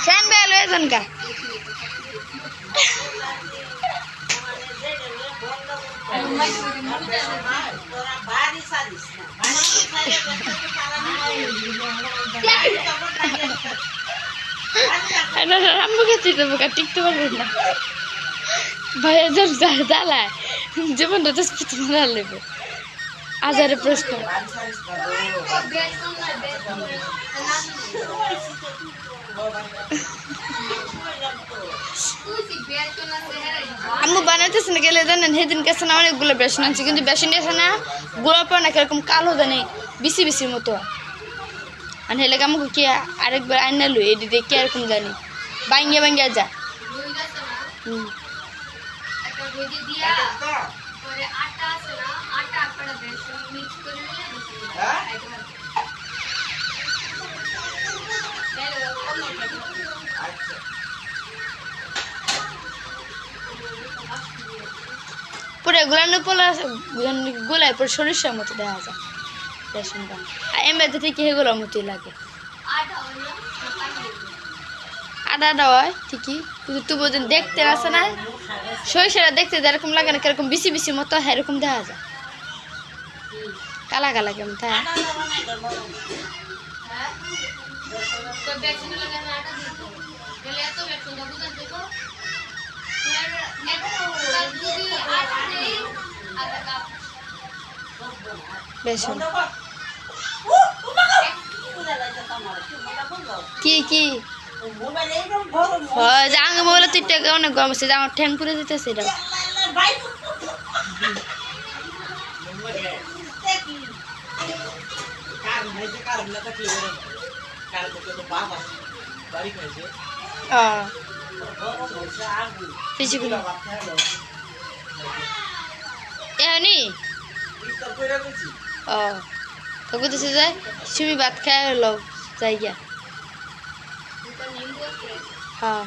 শ্যাম bell হয়েছেন কা রাম্মুকে চিনতে বোকা টিকতে পারবেন না ভাইয়া জোর জ্বালায় জীবনটা তো মারা লেবে আজারে প্রশ্ন আম্মু বানাইতেছে না গেলে জানেন সেদিন গেছে না অনেকগুলো বেসন আনছি কিন্তু বেসন গেছে না গোলাপ না কিরকম কালো জানে বিসি বিসির মতো আর হেলে আমাকে কি আরেকবার আইনা লু এটি দিয়ে কি এরকম জানি বাঙ্গিয়া বাঙ্গিয়া যা পুরো গোলানো পোলা গোলায় পুরো সরিষার মতো দেখা যায় বেসনটা আর এমনিতে থেকে এগুলোর মতোই লাগে আদা আদা হয় ঠিকই কিন্তু তবু দেখতে আসে না সরিষাটা দেখতে যেরকম লাগে না কিরকম বিসি বিসি মতো এরকম দেখা যায় কালা কালা কেমন থাকে বেসন কি কি আগে মোবাইলে তুই অনেক গরম আছে আমার ঠ্যাং পুড়ে যেতেছে এটা এহনি ও তবু তো যায় তুমি ভাত খাই হলো যাই গিয়া হ্যাঁ